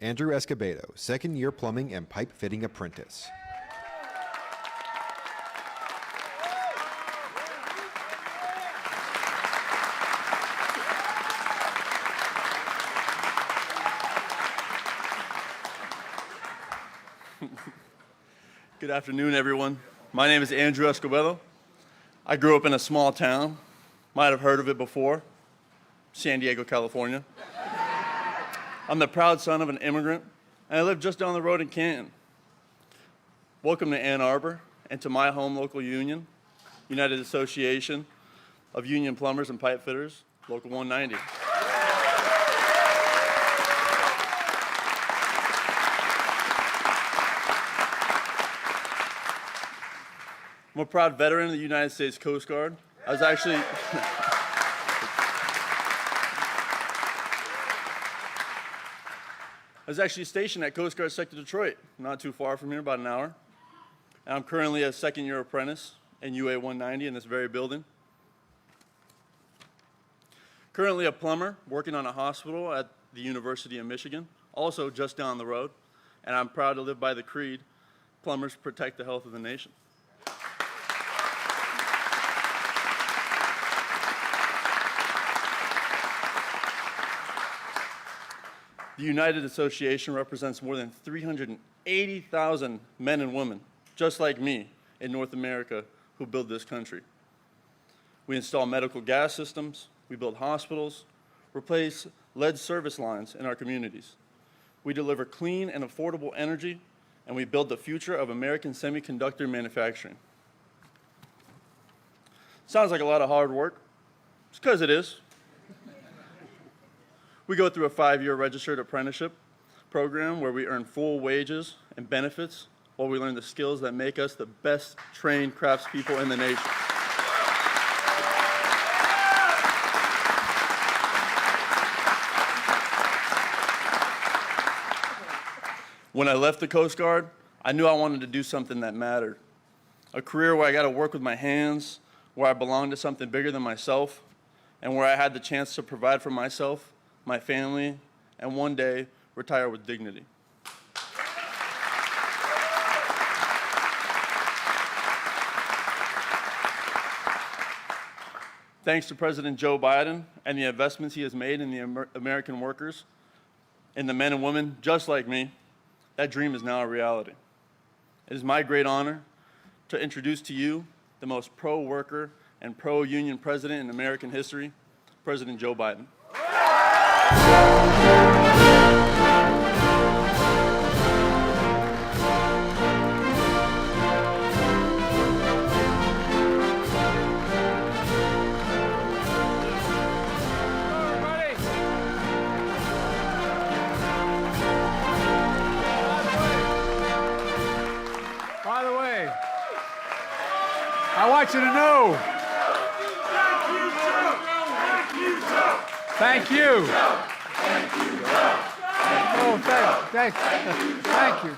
Andrew Escobedo, second-year plumbing and pipe fitting apprentice. Good afternoon, everyone. My name is Andrew Escobedo. I grew up in a small town. Might have heard of it before, San Diego, California. I'm the proud son of an immigrant, and I live just down the road in Canton. Welcome to Ann Arbor and to my home local union, United Association of Union Plumbers and Pipe Fitters, Local 190. I'm a proud veteran of the United States Coast Guard. I was actually stationed at Coast Guard Sector Detroit, not too far from here, about an hour. And I'm currently a second-year apprentice in UA 190 in this very building. Currently a plumber working on a hospital at the University of Michigan, also just down the road. And I'm proud to live by the creed, plumbers protect the health of the nation. The United Association represents more than 380,000 men and women, just like me, in North America who build this country. We install medical gas systems, we build hospitals, replace lead service lines in our communities. We deliver clean and affordable energy, and we build the future of American semiconductor manufacturing. Sounds like a lot of hard work. It's because it is. We go through a 5-year registered apprenticeship program where we earn full wages and benefits while we learn the skills that make us the best trained craftspeople in the nation. When I left the Coast Guard, I knew I wanted to do something that mattered. A career where I got to work with my hands, where I belonged to something bigger than myself, and where I had the chance to provide for myself, my family, and one day retire with dignity. Thanks to President Joe Biden and the investments he has made in the American workers, in the men and women just like me, that dream is now a reality. It is my great honor to introduce to you the most pro-worker and pro-union president in American history, President Joe Biden. By the way, I want you to know. Thank you. Oh, thank you.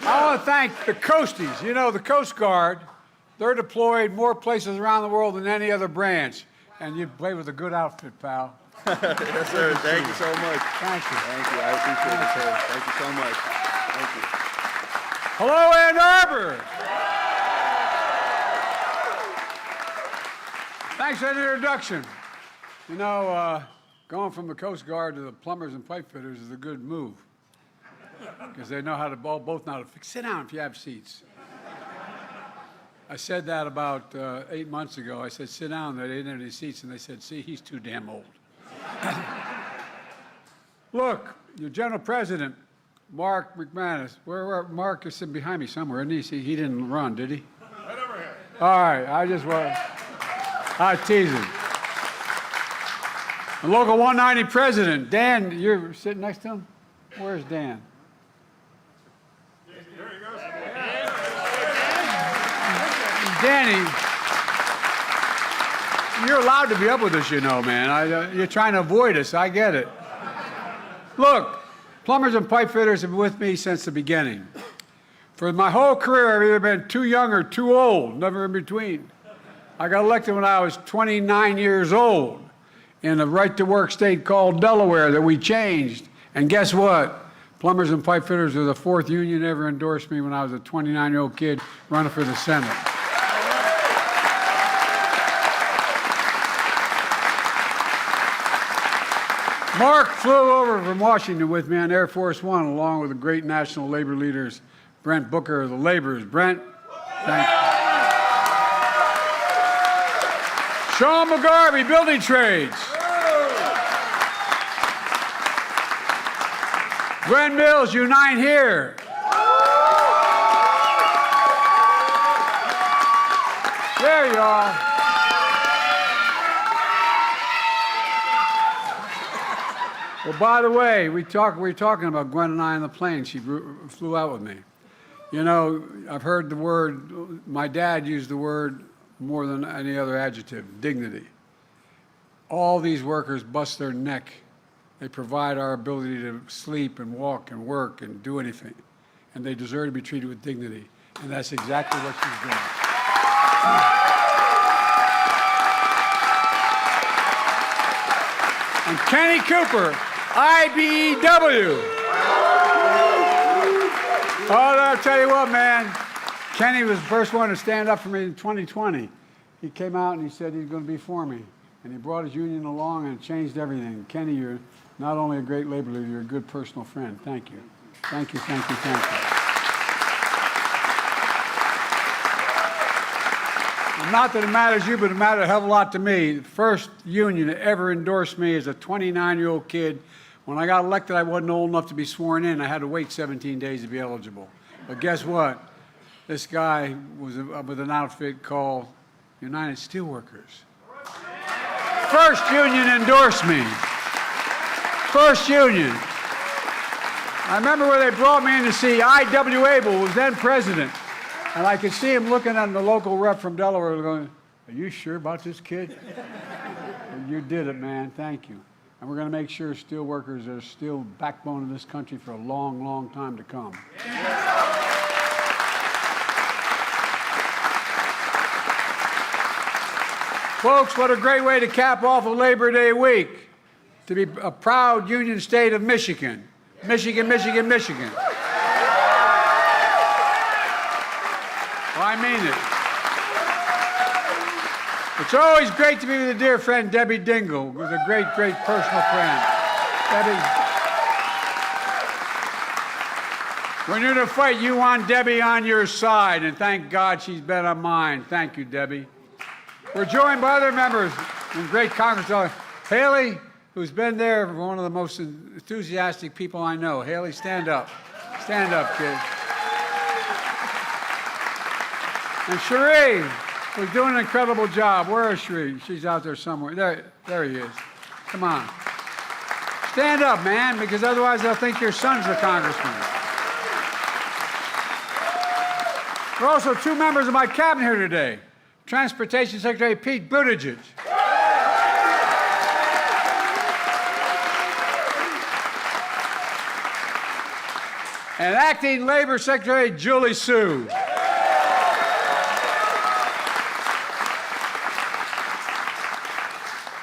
I want to thank the Coasties. You know, the Coast Guard, they're deployed more places around the world than any other branch. And you play with a good outfit, pal. Yes, sir. Thank you so much. Thank you. Thank you. I appreciate it, sir. Thank you so much. Thank you. Hello, Ann Arbor. Thanks for that introduction. You know, going from the Coast Guard to the plumbers and pipe fitters is a good move because they know how to both know how to fix. Sit down if you have seats. I said that about 8 months ago. I said, sit down. They didn't have any seats, and they said, see, he's too damn old. Look, your general president, Mark McManus. Where Mark is sitting behind me somewhere, isn't he? See, he didn't run, did he? Right over here. All right, I tease him. The local 190 president, Dan, you're sitting next to him? Where's Dan? There he goes. Danny, you're allowed to be up with us, you know, man. You're trying to avoid us. I get it. Look, plumbers and pipe fitters have been with me since the beginning. For my whole career, I've either been too young or too old, never in between. I got elected when I was 29 years old in a right-to-work state called Delaware that we changed. And guess what? Plumbers and pipe fitters are the fourth union that ever endorsed me when I was a 29-year-old kid running for the Senate. Mark flew over from Washington with me on Air Force One, along with the great national labor leaders, Brent Booker of the Laborers. Brent, thank you. Sean McGarvey, Building Trades. Gwen Mills, Unite Here. There you are. Well, by the way, we were talking about Gwen and I on the plane. She flew out with me. You know, I've heard the word, my dad used the word more than any other adjective, dignity. All these workers bust their neck. They provide our ability to sleep and walk and work and do anything. And they deserve to be treated with dignity. And that's exactly what she's doing. And Kenny Cooper, IBEW. Oh, I'll tell you what, man. Kenny was the first one to stand up for me in 2020. He came out and he said he's going to be for me. And he brought his union along and it changed everything. Kenny, you're not only a great labor leader, you're a good personal friend. Thank you. Thank you, thank you, thank you. And not that it matters to you, but it mattered a hell of a lot to me. The first union that ever endorsed me as a 29-year-old kid. When I got elected, I wasn't old enough to be sworn in. I had to wait 17 days to be eligible. But guess what? This guy was with an outfit called United Steelworkers. First union endorsed me. First union. I remember where they brought me in to see I.W. Abel, who was then president. And I could see him looking at the local rep from Delaware going, "Are you sure about this kid?" You did it, man. Thank you. And we're going to make sure steel workers are still backbone of this country for a long, long time to come. Folks, what a great way to cap off a Labor Day week. To be a proud union state of Michigan. Michigan, Michigan, Michigan. Well, I mean it. It's always great to be with a dear friend, Debbie Dingle, who's a great, great personal friend. Debbie, when you're in a fight, you want Debbie on your side, and thank God she's been on mine. Thank you, Debbie. We're joined by other members and great Congressman Haley, who's been there, one of the most enthusiastic people I know. Haley, stand up. Stand up, kid. And Cherie, who's doing an incredible job. Where is Cherie? She's out there somewhere. There he is. Come on. Stand up, man, because otherwise they'll think your son's the congressman. There are also two members of my cabinet here today. Transportation Secretary Pete Buttigieg. And Acting Labor Secretary Julie Su.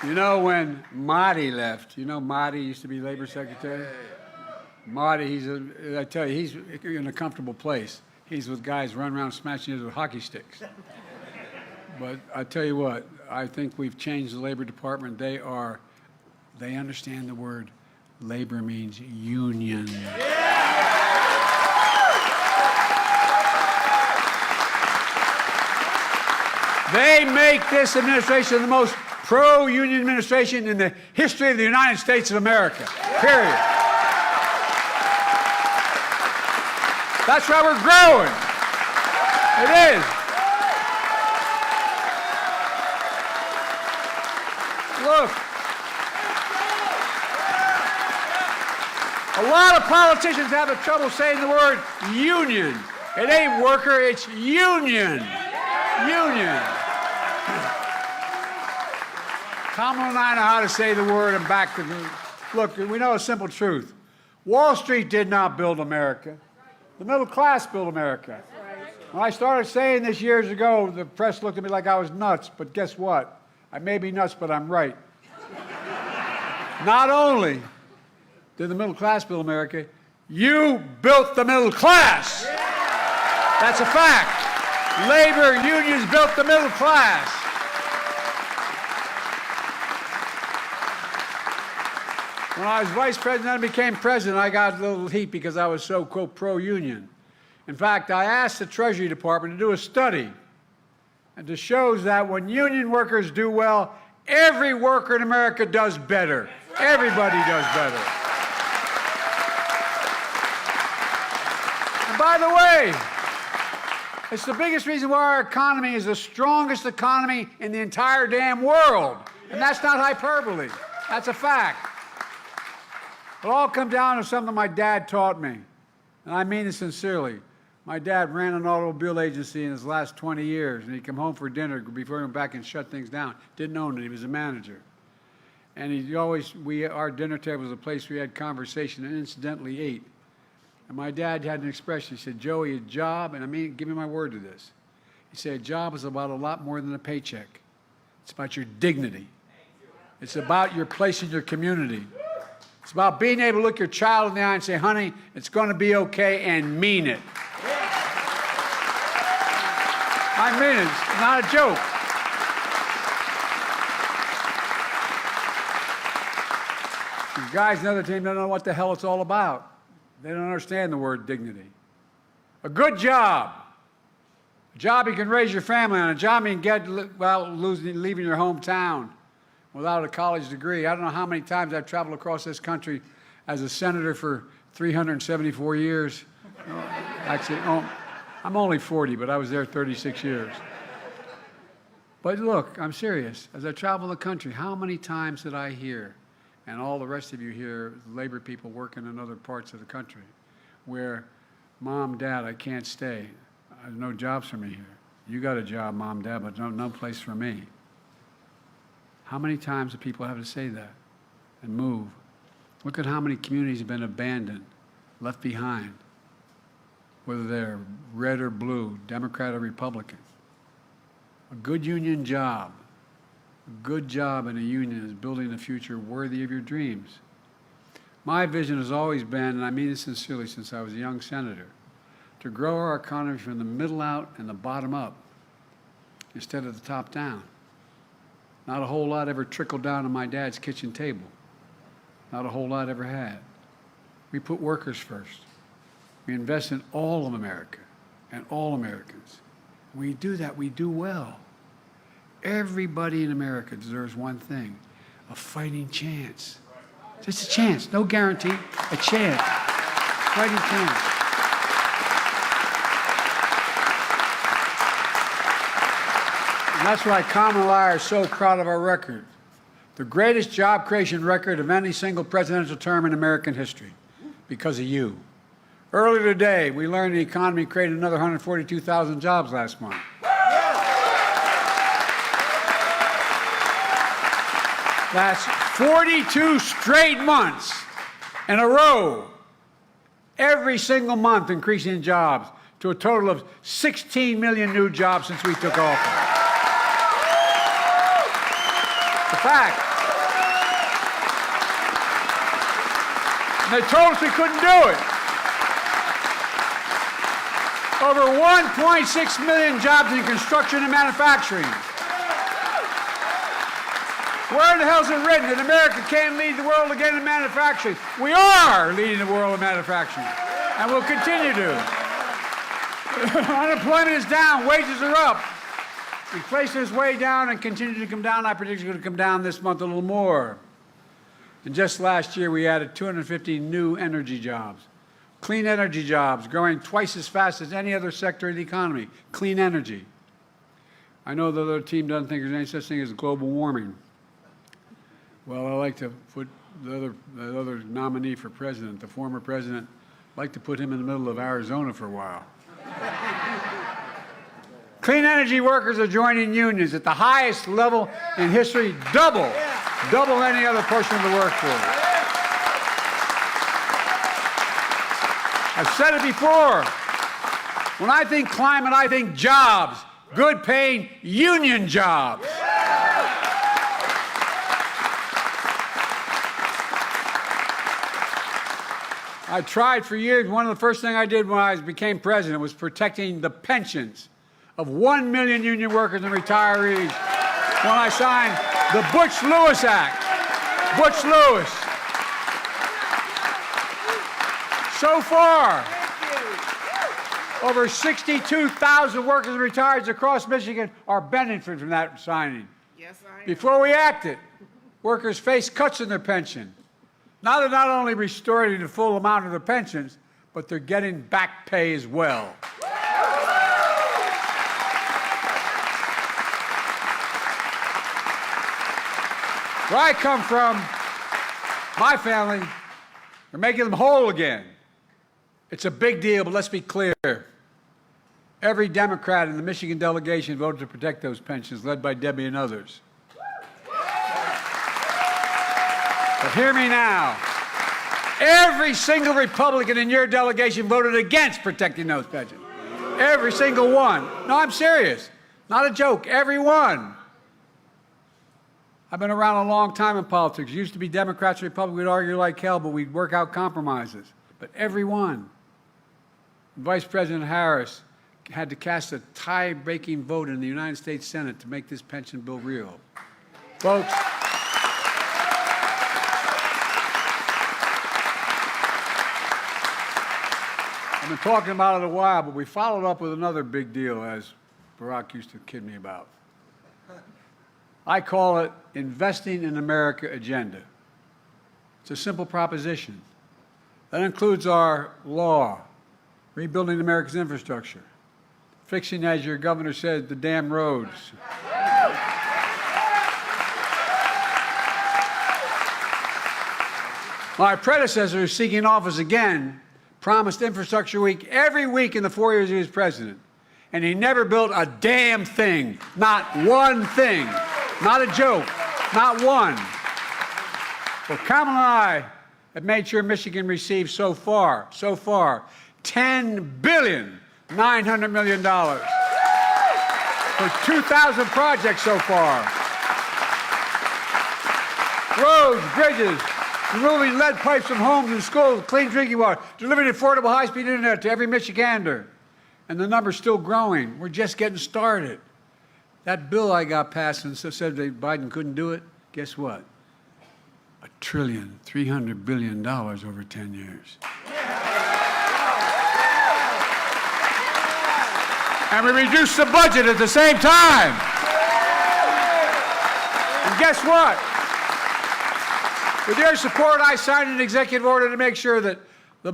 You know, when Marty left, you know Marty used to be Labor Secretary? Marty, I tell you, he's in a comfortable place. He's with guys running around smashing heads with hockey sticks. But I tell you what, I think we've changed the Labor Department. They understand the word labor means union. They make this administration the most pro-union administration in the history of the United States of America, period. That's why we're growing. It is. Look, a lot of politicians have the trouble saying the word union. It ain't worker, it's union. Union. Kamala and I know how to say the word and back to the... Look, we know a simple truth. Wall Street did not build America. The middle class built America. When I started saying this years ago, the press looked at me like I was nuts, but guess what? I may be nuts, but I'm right. Not only did the middle class build America, You built the middle class. That's a fact. Labor unions built the middle class. When I was vice president and became president, I got a little heat because I was so, quote, pro-union. In fact, I asked the Treasury Department to do a study and it shows that when union workers do well, every worker in America does better. Everybody does better. And by the way, it's the biggest reason why our economy is the strongest economy in the entire damn world. And that's not hyperbole. That's a fact. It all comes down to something my dad taught me. And I mean it sincerely. My dad ran an automobile agency in his last 20 years, and he'd come home for dinner before he went back and shut things down. Didn't own it. He was a manager. And he always, our dinner table was a place where we had conversation and incidentally ate. And my dad had an expression. He said, Joey, a job, and I mean, give me my word to this. He said, a job is about a lot more than a paycheck. It's about your dignity. It's about your place in your community. It's about being able to look your child in the eye and say, honey, it's going to be okay, and mean it. I mean it. It's not a joke. These guys in the other team don't know what the hell it's all about. They don't understand the word dignity. A good job. A job you can raise your family on. A job you can get without leaving your hometown without a college degree. I don't know how many times I've traveled across this country as a senator for 374 years. Actually, I'm only 40, but I was there 36 years. But look, I'm serious. As I travel the country, how many times did I hear, and all the rest of you hear, labor people working in other parts of the country, where, Mom, Dad, I can't stay. There's no jobs for me here. You got a job, Mom, Dad, but no place for me. How many times do people have to say that and move? Look at how many communities have been abandoned, left behind, whether they're red or blue, Democrat or Republican. A good union job, a good job in a union is building a future worthy of your dreams. My vision has always been, and I mean this sincerely since I was a young senator, to grow our economy from the middle out and the bottom up instead of the top down. Not a whole lot ever trickled down to my dad's kitchen table. Not a whole lot ever had. We put workers first. We invest in all of America and all Americans. When we do that, we do well. Everybody in America deserves one thing, a fighting chance. Just a chance, no guarantee, a chance. Fighting chance. And that's why Common and I are so proud of our record. The greatest job creation record of any single presidential term in American history, because of you. Earlier today, we learned the economy created another 142,000 jobs last month. That's 42 straight months in a row, every single month increasing jobs to a total of 16 million new jobs since we took office. It's a fact. And they told us we couldn't do it. Over 1.6 million jobs in construction and manufacturing. Where the hell is it written that America can't lead the world again in manufacturing? We are leading the world in manufacturing, and we'll continue to. Unemployment is down, wages are up. Inflation is way down and continue to come down. I predict it's going to come down this month a little more. And just last year, we added 250 new energy jobs. Clean energy jobs, growing twice as fast as any other sector of the economy. Clean energy. I know the other team doesn't think there's any such thing as global warming. Well, I like to put the other nominee for president, the former president, I'd like to put him in the middle of Arizona for a while. Clean energy workers are joining unions at the highest level in history, double any other portion of the workforce. I've said it before. When I think climate, I think jobs, good paying union jobs. I tried for years. One of the first things I did when I became president was protecting the pensions of 1 million union workers and retirees when I signed the Butch-Lewis Act. Butch-Lewis. So far, over 62,000 workers and retirees across Michigan are benefiting from that signing. Yes, I am. Before we acted, workers faced cuts in their pension. Now they're not only restoring the full amount of their pensions, but they're getting back pay as well. Where I come from, my family, we're making them whole again. It's a big deal, but let's be clear. Every Democrat in the Michigan delegation voted to protect those pensions, led by Debbie and others. But hear me now. Every single Republican in your delegation voted against protecting those pensions. Every single one. No, I'm serious. Not a joke. Every one. I've been around a long time in politics. It used to be Democrats and Republicans. We'd argue like hell, but we'd work out compromises. But every one. Vice President Harris had to cast a tie-breaking vote in the United States Senate to make this pension bill real. Folks, I've been talking about it a while, but we followed up with another big deal, as Barack used to kid me about. I call it Investing in America agenda. It's a simple proposition. That includes our law, rebuilding America's infrastructure, fixing, as your governor said, the damn roads. My predecessor, who's seeking office again, promised Infrastructure Week every week in the 4 years he was president. And he never built a damn thing. Not one thing. Not a joke. Not one. Well, Kamala and I have made sure Michigan receives so far, $10.9 billion for 2,000 projects so far. Roads, bridges, removing lead pipes from homes and schools, clean drinking water, delivering affordable high-speed internet to every Michigander. And the number's still growing. We're just getting started. That bill I got passed and said that Biden couldn't do it, guess what? $1.3 trillion over 10 years. And we reduced the budget at the same time. And guess what? With your support, I signed an executive order to make sure that the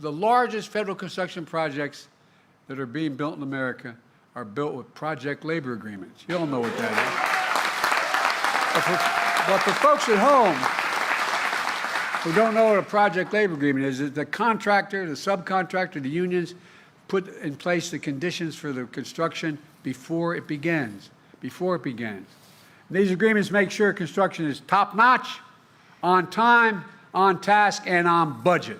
largest federal construction projects that are being built in America are built with project labor agreements. You all know what that is. But for folks at home who don't know what a project labor agreement is the contractor, the subcontractor, the unions put in place the conditions for the construction before it begins. These agreements make sure construction is top-notch, on time, on task, and on budget.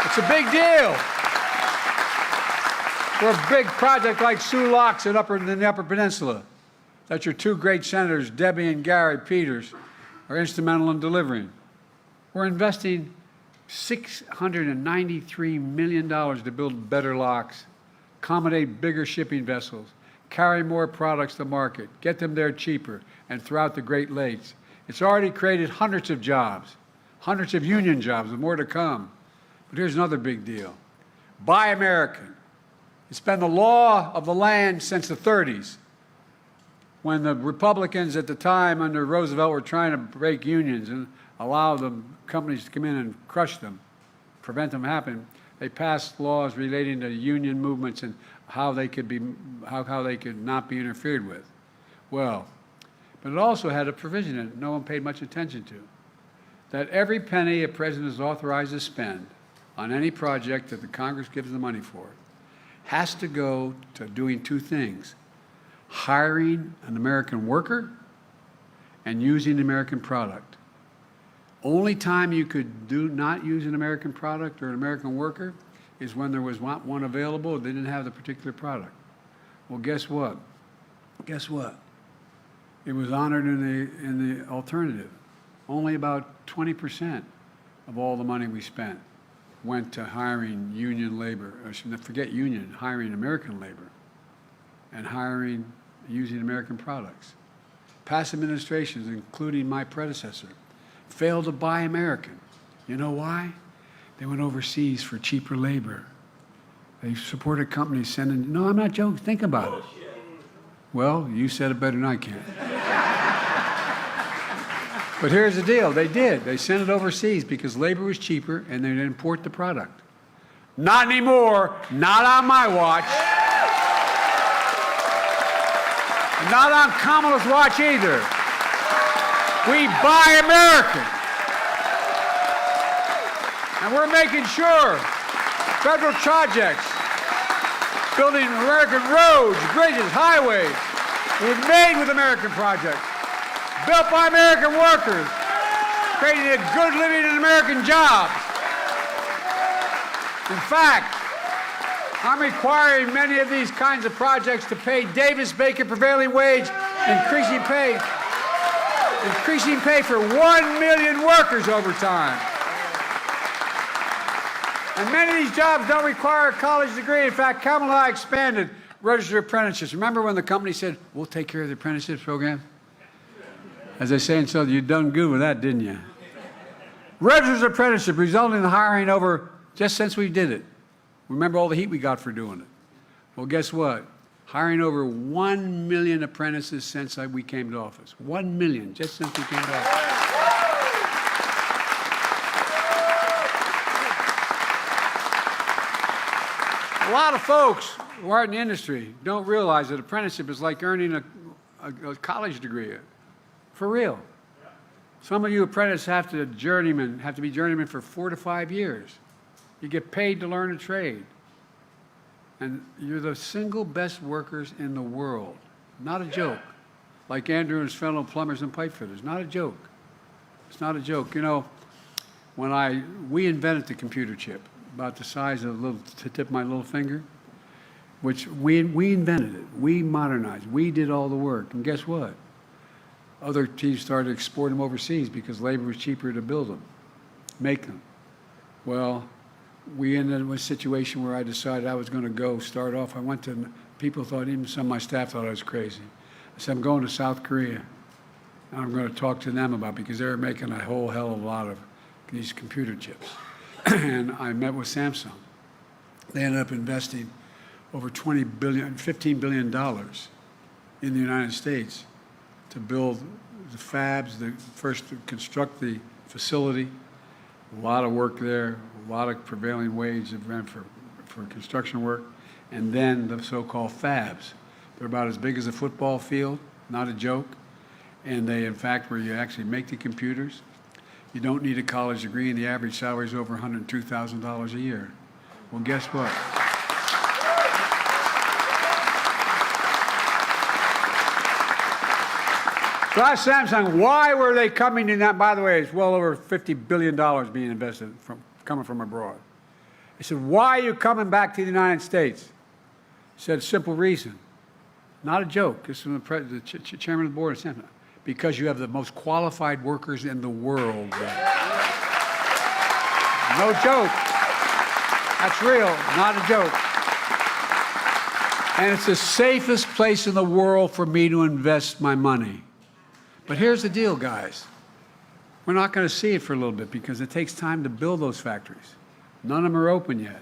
It's a big deal. For a big project like Sioux Locks in the Upper Peninsula that your two great senators, Debbie and Gary Peters, are instrumental in delivering. We're investing $693 million to build better locks, accommodate bigger shipping vessels, carry more products to market, get them there cheaper, and throughout the Great Lakes. It's already created hundreds of jobs, hundreds of union jobs, and more to come. But here's another big deal. Buy American. It's been the law of the land since the 30s, when the Republicans at the time under Roosevelt were trying to break unions and allow the companies to come in and crush them, prevent them happening. They passed laws relating to union movements and how they could not be interfered with. Well, but it also had a provision in it no one paid much attention to, that every penny a president is authorized to spend on any project that the Congress gives the money for has to go to doing two things: hiring an American worker and using the American product. Only time you could not use an American product or an American worker is when there was not one available, they didn't have the particular product. Well, guess what? It was honored in the alternative. only about 20% of all the money we spent went to hiring union labor, or forget union, hiring American labor and using American products. Past administrations, including my predecessor, failed to buy American. You know why? They went overseas for cheaper labor. They supported companies sending, no, I'm not joking, think about it. Well, you said it better than I can. But here's the deal, they did. They sent it overseas because labor was cheaper and they'd import the product. Not anymore, not on my watch. Not on Kamala's watch either. We buy American. And we're making sure federal projects, building American roads, bridges, highways, were made with American projects, built by American workers, creating a good living and American jobs. In fact, I'm requiring many of these kinds of projects to pay Davis-Bacon prevailing wage, increasing pay for 1 million workers over time. And many of these jobs don't require a college degree. In fact, Kamala expanded registered apprenticeships. Remember when the company said, we'll take care of the apprenticeship program? As they say in Southern, you done good with that, didn't you? Registered apprenticeship resulting in the hiring over, just since we did it. Remember all the heat we got for doing it. Well, guess what? Hiring over 1 million apprentices since we came to office. 1 million, just since we came to office. A lot of folks who aren't in the industry don't realize that apprenticeship is like earning a college degree. For real. Some of you apprentices have to be journeymen for 4 to 5 years. You get paid to learn a trade. And you're the single best workers in the world. Not a joke. Like Andrew and his fellow plumbers and pipe fitters. Not a joke. It's not a joke. You know, we invented the computer chip, about the size of the tip of my little finger, which we invented it. We modernized. We did all the work. And guess what? Other teams started exporting them overseas because labor was cheaper to build them, make them. Well, we ended up with a situation where I decided I was going to start off. People thought, even some of my staff thought I was crazy. I said, I'm going to South Korea. And I'm going to talk to them about it because they were making a whole hell of a lot of these computer chips. And I met with Samsung. They ended up investing over $15 billion in the United States to build the fabs, first to construct the facility. A lot of work there, a lot of prevailing wage for construction work, and then the so-called fabs. They're about as big as a football field, not a joke. And they, in fact, where you actually make the computers, you don't need a college degree, and the average salary is over $102,000 a year. Well, guess what? So I asked Samsung, why were they coming in that? By the way, it's well over $50 billion being invested coming from abroad. I said, why are you coming back to the United States? He said, simple reason. Not a joke. This is from the chairman of the board of Samsung. Because you have the most qualified workers in the world. No joke. That's real, not a joke. And it's the safest place in the world for me to invest my money. But here's the deal, guys. We're not going to see it for a little bit because it takes time to build those factories. None of them are open yet.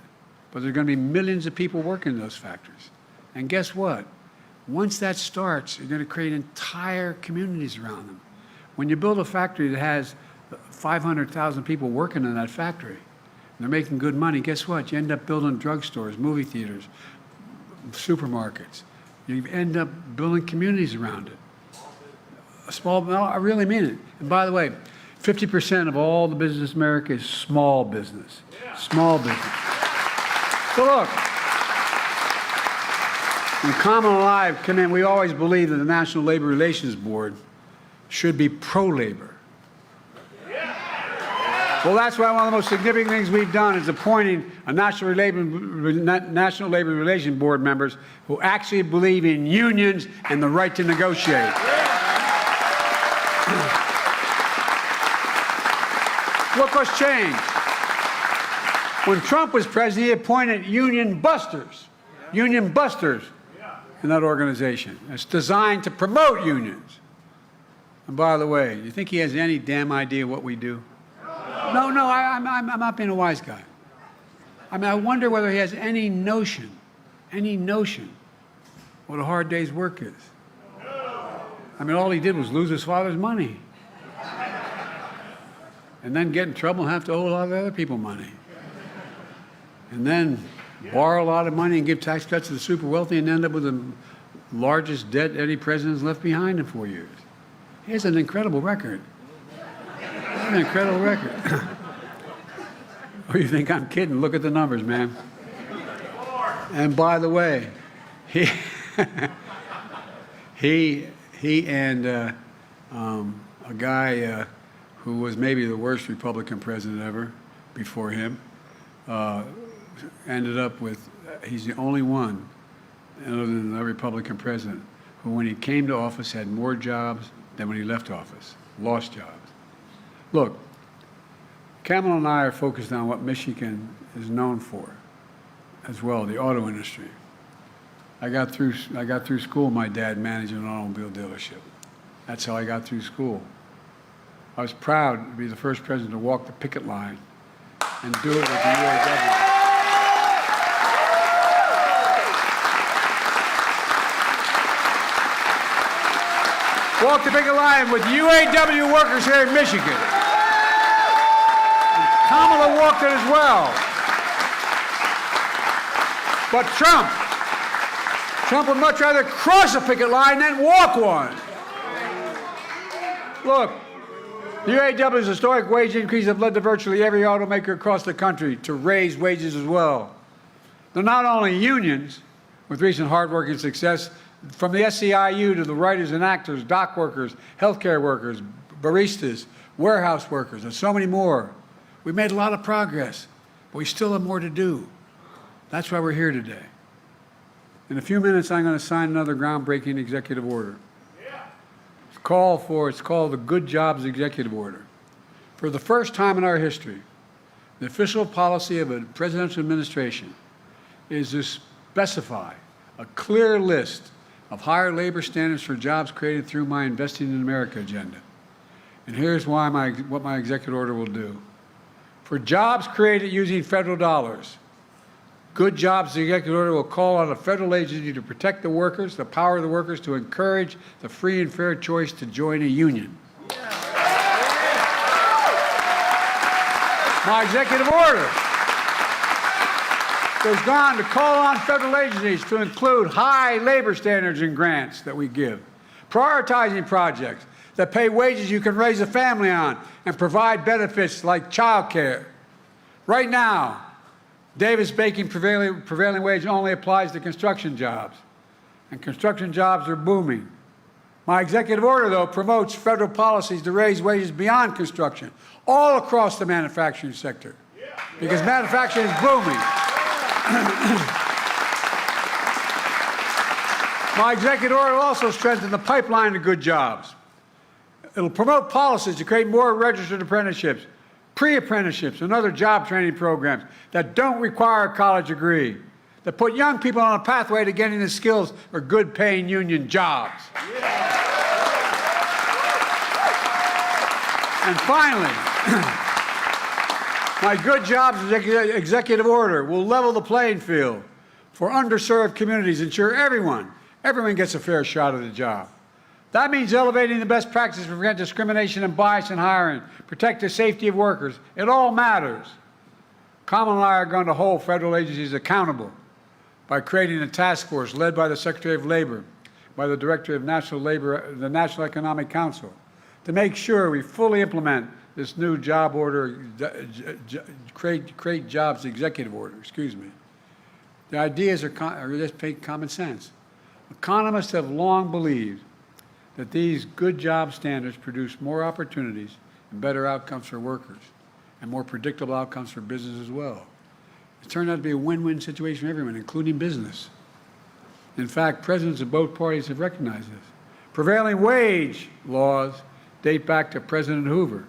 But there are going to be millions of people working in those factories. And guess what? Once that starts, you're going to create entire communities around them. When you build a factory that has 500,000 people working in that factory, and they're making good money, guess what? You end up building drugstores, movie theaters, supermarkets. You end up building communities around it. No, I really mean it. And by the way, 50% of all the business in America is small business. Small business. So look, when Kamala and I come in, we always believe that the National Labor Relations Board should be pro-labor. Well, that's why one of the most significant things we've done is appointing a National Labor Relations Board members who actually believe in unions and the right to negotiate. Look what's changed. When Trump was president, he appointed union busters in that organization. It's designed to promote unions. And by the way, you think he has any damn idea what we do? No, I'm not being a wise guy. I mean, I wonder whether he has any notion what a hard day's work is. I mean, all he did was lose his father's money. And then get in trouble and have to owe a lot of other people money. And then borrow a lot of money and give tax cuts to the super wealthy and end up with the largest debt any president's left behind in 4 years. He has an incredible record. An incredible record. Oh, you think I'm kidding? Look at the numbers, man. And by the way, he and a guy who was maybe the worst Republican president ever before him ended up with, he's the only one, other than the Republican president, who when he came to office had more jobs than when he left office, lost jobs. Look, Kamala and I are focused on what Michigan is known for as well, the auto industry. I got through school, my dad managing an automobile dealership. That's how I got through school. I was proud to be the first president to walk the picket line and do it with the UAW. Walk the picket line with UAW workers here in Michigan. And Kamala walked it as well. But Trump would much rather cross a picket line than walk one. Look, the UAW's historic wage increase have led to virtually every automaker across the country to raise wages as well. They're not only unions, with recent hardworking success, from the SEIU to the writers and actors, dock workers, healthcare workers, baristas, warehouse workers, and so many more. We made a lot of progress, but we still have more to do. That's why we're here today. In a few minutes, I'm going to sign another groundbreaking executive order. It's called the Good Jobs Executive Order. For the first time in our history, the official policy of a presidential administration is to specify a clear list of higher labor standards for jobs created through my Investing in America agenda. And here's what my executive order will do. For jobs created using federal dollars, Good Jobs Executive Order will call on a federal agency to protect the workers, the power of the workers, to encourage the free and fair choice to join a union. My executive order goes on to call on federal agencies to include high labor standards in grants that we give, prioritizing projects that pay wages you can raise a family on and provide benefits like child care. Right now, Davis-Bacon prevailing wage only applies to construction jobs, and construction jobs are booming. My executive order, though, promotes federal policies to raise wages beyond construction, all across the manufacturing sector, because manufacturing is booming. My executive order will also strengthen the pipeline to good jobs. It'll promote policies to create more registered apprenticeships, pre-apprenticeships, and other job training programs that don't require a college degree, that put young people on a pathway to getting the skills for good-paying union jobs. And finally, my Good Jobs Executive Order will level the playing field for underserved communities, ensure everyone gets a fair shot at a job. That means elevating the best practices to prevent discrimination and bias in hiring, protect the safety of workers. It all matters. Kamala and I are going to hold federal agencies accountable by creating a task force led by the Secretary of Labor, by the Director of the National Economic Council, to make sure we fully implement this new job order, create jobs executive order, excuse me. The ideas are just common sense. Economists have long believed that these good job standards produce more opportunities and better outcomes for workers and more predictable outcomes for business as well. It turned out to be a win-win situation for everyone, including business. In fact, presidents of both parties have recognized this. Prevailing wage laws date back to President Hoover.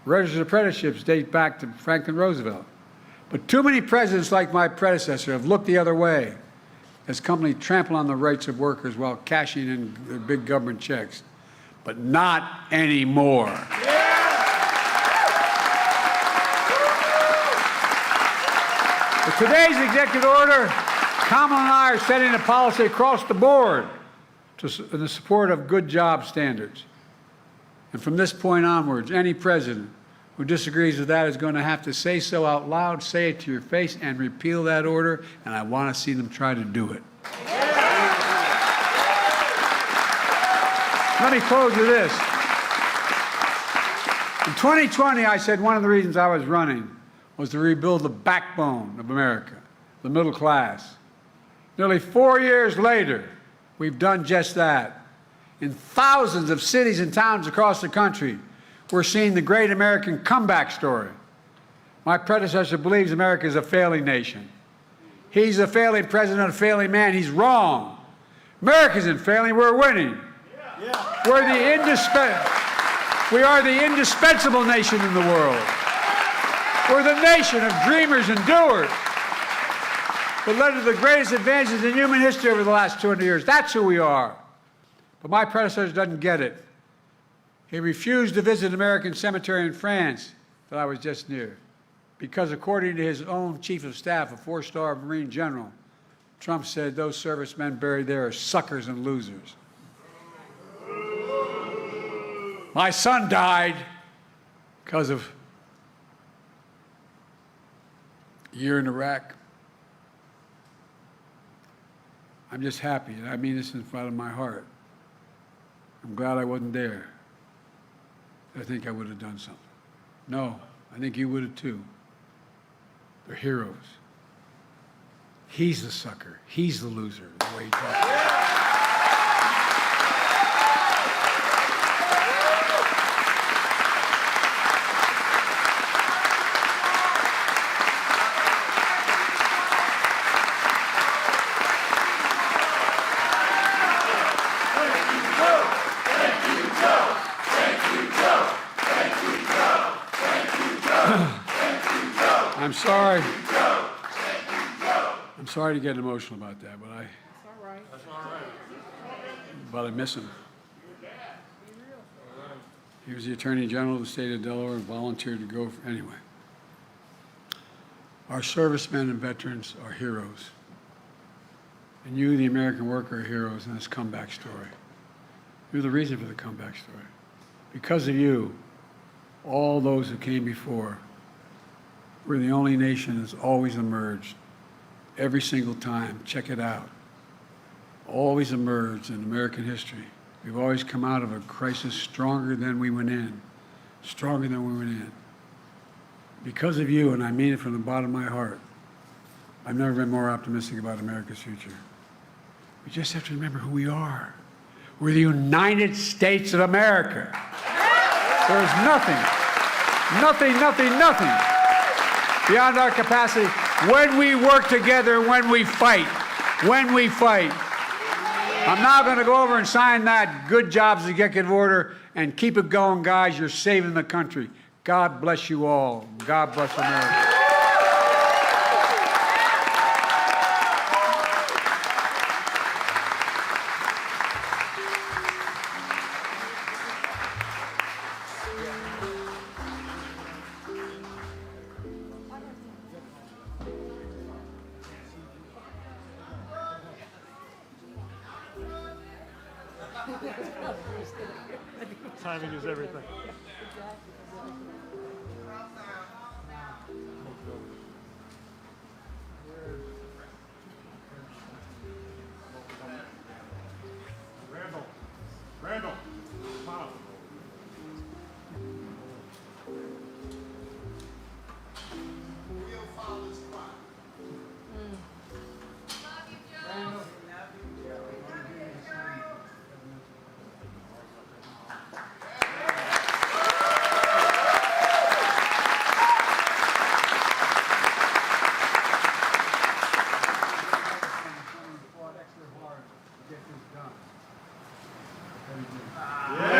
Registered apprenticeships date back to Franklin Roosevelt. But too many presidents like my predecessor have looked the other way as companies trample on the rights of workers while cashing in their big government checks. But not anymore. With today's executive order, Kamala and I are setting a policy across the board in the support of good job standards. And from this point onwards, any president who disagrees with that is going to have to say so out loud, say it to your face, and repeal that order, and I want to see them try to do it. Let me close with this. In 2020, I said one of the reasons I was running was to rebuild the backbone of America, the middle class. Nearly 4 years later, we've done just that. In thousands of cities and towns across the country, we're seeing the great American comeback story. My predecessor believes America is a failing nation. He's a failing president, a failing man. He's wrong. America isn't failing, we're winning. We are the indispensable nation in the world. We're the nation of dreamers and doers that led to the greatest advances in human history over the last 200 years. That's who we are. But my predecessor doesn't get it. He refused to visit an American cemetery in France that I was just near because, according to his own chief of staff, a 4-star Marine general, Trump said those servicemen buried there are suckers and losers. My son died because of a year in Iraq. I'm just happy, and I mean this in front of my heart. I'm glad I wasn't there. I think I would have done something. No, I think you would have too. They're heroes. He's the sucker. He's the loser, the way he talks about it. I'm sorry. I'm sorry to get emotional about that, but I miss him. He was the Attorney General of the state of Delaware and volunteered to go anyway. Our servicemen and veterans are heroes. And you, the American worker, are heroes in this comeback story. You're the reason for the comeback story. Because of you, all those who came before, we're the only nation that's always emerged, every single time. Check it out. Always emerged in American history. We've always come out of a crisis stronger than we went in, stronger than we went in. Because of you, and I mean it from the bottom of my heart, I've never been more optimistic about America's future. We just have to remember who we are. We're the United States of America. There's nothing beyond our capacity when we work together, when we fight. I'm now going to go over and sign that good jobs executive order and keep it going, guys. You're saving the country. God bless you all. God bless America. Timing is everything. Randall, come on. Yeah.